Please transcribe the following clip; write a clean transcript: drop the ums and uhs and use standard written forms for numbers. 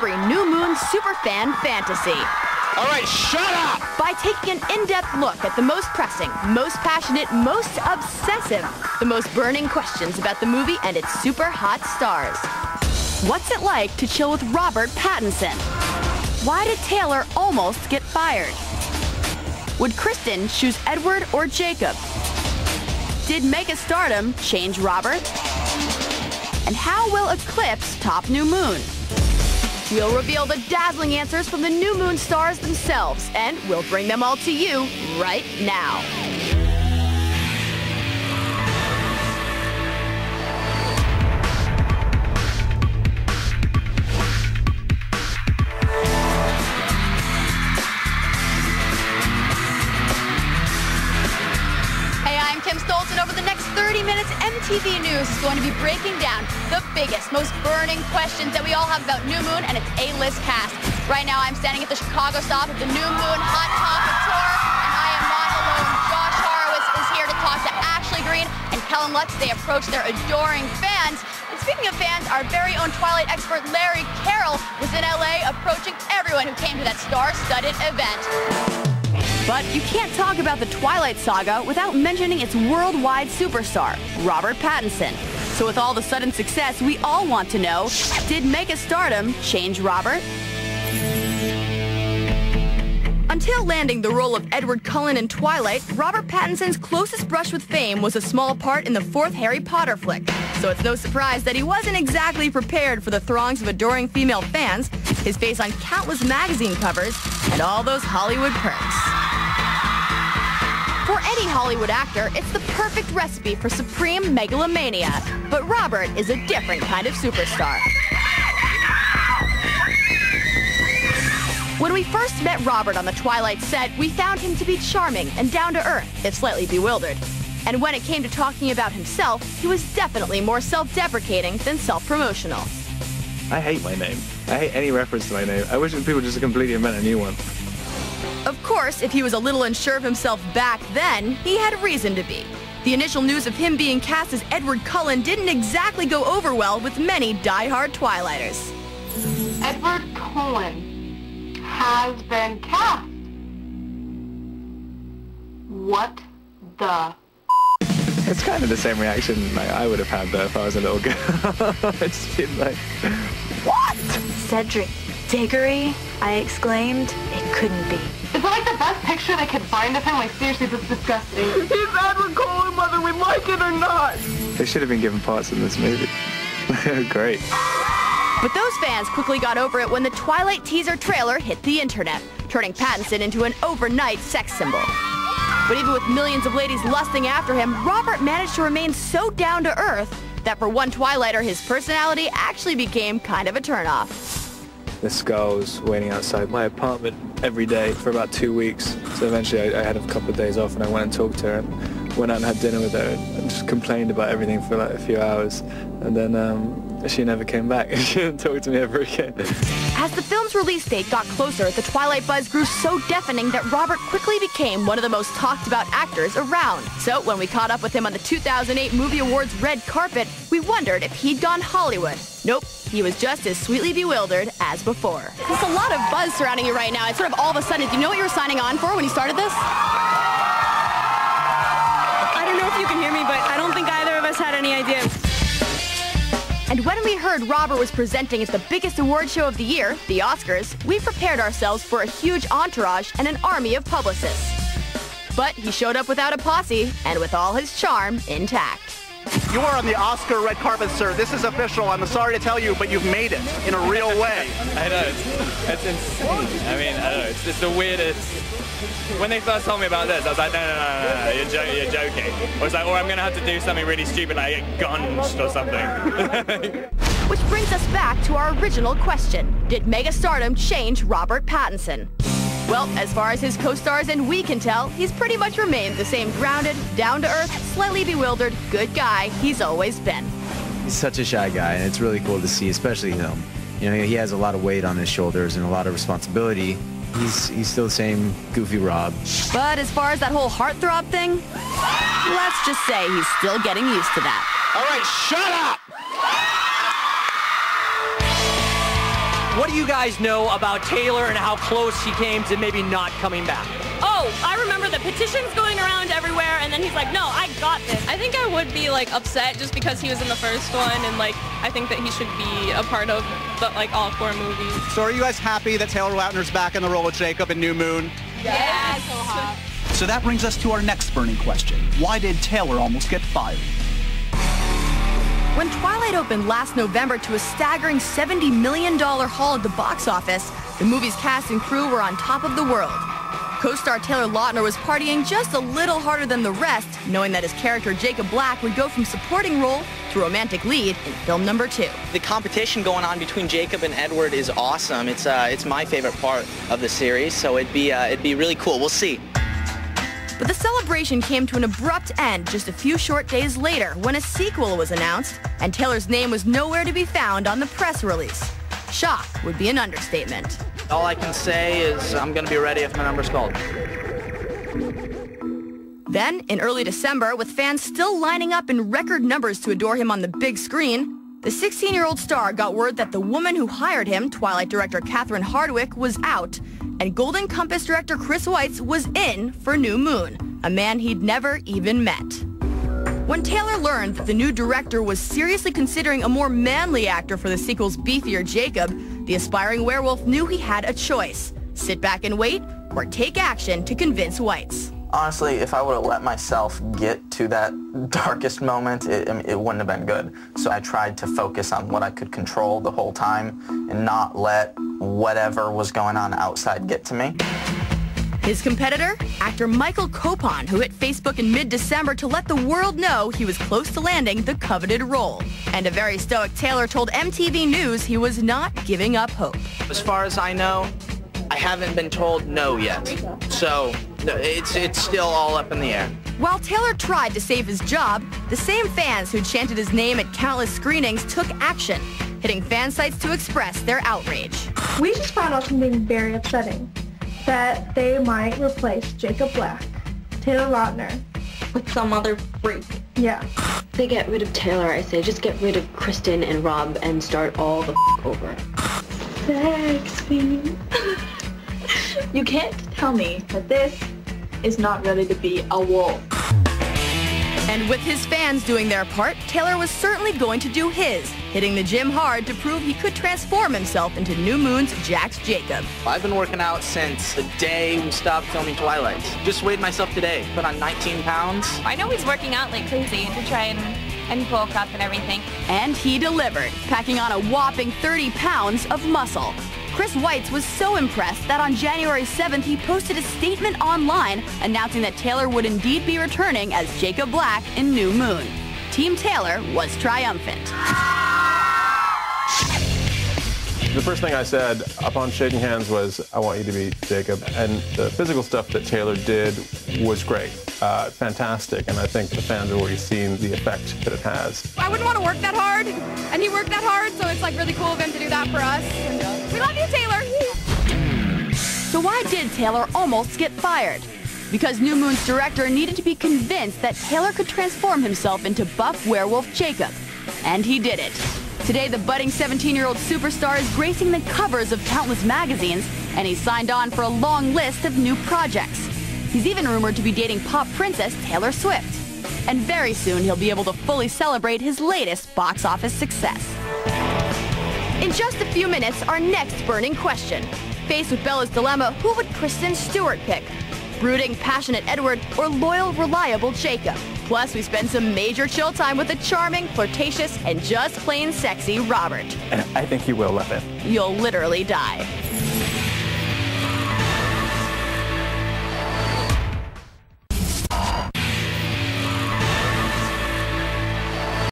every new moon superfan fantasy. All right, shut up! By taking an in-depth look at the most pressing, most passionate, most obsessive, the most burning questions about the movie and its super hot stars. What's it like to chill with Robert Pattinson? Why did Taylor almost get fired? Would Kristen choose Edward or Jacob? Did mega-stardom change Robert? And how will Eclipse top New Moon? We'll reveal the dazzling answers from the New Moon stars themselves, and we'll bring them all to you right now. Over the next 30 minutes, MTV News is going to be breaking down the biggest, most burning questions that we all have about New Moon and its A-list cast. Right now, I'm standing at the Chicago stop of the New Moon Hot Topic Tour, and I am not alone. Josh Horowitz is here to talk to Ashley Green and Kellen Lutz. They approach their adoring fans. And speaking of fans, our very own Twilight expert Larry Carroll was in LA approaching everyone who came to that star-studded event. But you can't talk about the Twilight saga without mentioning its worldwide superstar, Robert Pattinson. So with all the sudden success, we all want to know, did mega-stardom change Robert? Until landing the role of Edward Cullen in Twilight, Robert Pattinson's closest brush with fame was a small part in the fourth Harry Potter flick. So it's no surprise that he wasn't exactly prepared for the throngs of adoring female fans, his face on countless magazine covers, and all those Hollywood perks. For any Hollywood actor, it's the perfect recipe for supreme megalomania. But Robert is a different kind of superstar. When we first met Robert on the Twilight set, we found him to be charming and down-to-earth, if slightly bewildered. And when it came to talking about himself, he was definitely more self-deprecating than self-promotional. I hate my name. I hate any reference to my name. I wish people just completely invent a new one. Of course, if he was a little unsure of himself back then, he had reason to be. The initial news of him being cast as Edward Cullen didn't exactly go over well with many die-hard Twilighters. Edward Cullen has been cast. What the? It's kind of the same reaction like I would have had though if I was a little girl. It's been like, what? Cedric Diggory? I exclaimed. It couldn't be. Is it like the best picture they could find of him? Like, seriously, this is disgusting. He's Edward Cullen, whether we like it or not. They should have been given parts in this movie. Great. But those fans quickly got over it when the Twilight teaser trailer hit the internet, turning Pattinson into an overnight sex symbol. But even with millions of ladies lusting after him, Robert managed to remain so down-to-earth that for one Twilighter, his personality actually became kind of a turnoff. This girl was waiting outside my apartment every day for about 2 weeks. So eventually I had a couple of days off and I went and talked to her and went out and had dinner with her and just complained about everything for like a few hours. And then she never came back. She didn't talk to me ever again. As the film's release date got closer, the Twilight buzz grew so deafening that Robert quickly became one of the most talked about actors around. So when we caught up with him on the 2008 Movie Awards red carpet, we wondered if he'd gone Hollywood. Nope, he was just as sweetly bewildered as before. There's a lot of buzz surrounding you right now. It's sort of all of a sudden, do you know what you were signing on for when you started this? I don't know if you can hear me, but I don't think either of us had any idea. And when we heard Robert was presenting at the biggest award show of the year, the Oscars, we prepared ourselves for a huge entourage and an army of publicists. But he showed up without a posse and with all his charm intact. You are on the Oscar red carpet, sir. This is official. I'm sorry to tell you, but you've made it in a real way. I know, it's insane. I mean, I don't know, it's just the weirdest. When they first told me about this, I was like, no, you're joking. I was like, or I'm going to have to do something really stupid, like get gunged or something. Which brings us back to our original question. Did mega-stardom change Robert Pattinson? Well, as far as his co-stars and we can tell, he's pretty much remained the same grounded, down-to-earth, slightly bewildered, good guy he's always been. He's such a shy guy, and it's really cool to see, especially him. You know, he has a lot of weight on his shoulders and a lot of responsibility. He's still the same goofy Rob. But as far as that whole heartthrob thing, let's just say he's still getting used to that. All right, shut up! What do you guys know about Taylor and how close she came to maybe not coming back? Oh, I remember the petitions going around everywhere, and then he's like, no, I got this. I think I would be, like, upset just because he was in the first one, and, like, I think that he should be a part of, the, like, all 4 movies. So are you guys happy that Taylor Lautner's back in the role of Jacob in New Moon? Yes. So that brings us to our next burning question. Why did Taylor almost get fired? When Twilight opened last November to a staggering $70 million haul at the box office, the movie's cast and crew were on top of the world. Co-star Taylor Lautner was partying just a little harder than the rest, knowing that his character Jacob Black would go from supporting role to romantic lead in film number 2. The competition going on between Jacob and Edward is awesome. It's my favorite part of the series, so it'd be really cool. We'll see. But the celebration came to an abrupt end just a few short days later when a sequel was announced, and Taylor's name was nowhere to be found on the press release. Shock would be an understatement. All I can say is I'm going to be ready if my number's called. Then, in early December, with fans still lining up in record numbers to adore him on the big screen, the 16-year-old star got word that the woman who hired him, Twilight director Catherine Hardwicke, was out, and Golden Compass director Chris Weitz was in for New Moon, a man he'd never even met. When Taylor learned that the new director was seriously considering a more manly actor for the sequel's beefier Jacob, the aspiring werewolf knew he had a choice: sit back and wait, or take action to convince Weitz. Honestly, if I would have let myself get to that darkest moment, it wouldn't have been good. So I tried to focus on what I could control the whole time and not let whatever was going on outside get to me. His competitor, actor Michael Copon, who hit Facebook in mid-December to let the world know he was close to landing the coveted role. And a very stoic Taylor told MTV News he was not giving up hope. As far as I know, I haven't been told no yet. So it's still all up in the air. While Taylor tried to save his job, the same fans who chanted his name at countless screenings took action, hitting fan sites to express their outrage. We just found out something very upsetting, that they might replace Jacob Black, Taylor Lautner, with some other freak. Yeah. They get rid of Taylor, I say just get rid of Kristen and Rob and start all the over. Sexy. You can't tell me that this is not ready to be a wolf. And with his fans doing their part, Taylor was certainly going to do his, hitting the gym hard to prove he could transform himself into New Moon's Jax Jacob. I've been working out since the day we stopped filming Twilight. Just weighed myself today, put on 19 pounds. I know he's working out like crazy to try and bulk up and everything. And he delivered, packing on a whopping 30 pounds of muscle. Chris Weitz was so impressed that on January 7th, he posted a statement online announcing that Taylor would indeed be returning as Jacob Black in New Moon. Team Taylor was triumphant. The first thing I said upon shaking hands was, I want you to be Jacob. And the physical stuff that Taylor did was great, fantastic. And I think the fans have already seen the effect that it has. I wouldn't want to work that hard, and he worked that hard, so it's like really cool of him to do that for us. We love you, Taylor. So why did Taylor almost get fired? Because New Moon's director needed to be convinced that Taylor could transform himself into buff werewolf Jacob. And he did it. Today, the budding 17-year-old superstar is gracing the covers of countless magazines, and he's signed on for a long list of new projects. He's even rumored to be dating pop princess Taylor Swift. And very soon, he'll be able to fully celebrate his latest box office success. In just a few minutes, our next burning question. Faced with Bella's dilemma, who would Kristen Stewart pick? Brooding, passionate Edward, or loyal, reliable Jacob? Plus, we spend some major chill time with a charming, flirtatious, and just plain sexy Robert. I think you will love it. You'll literally die.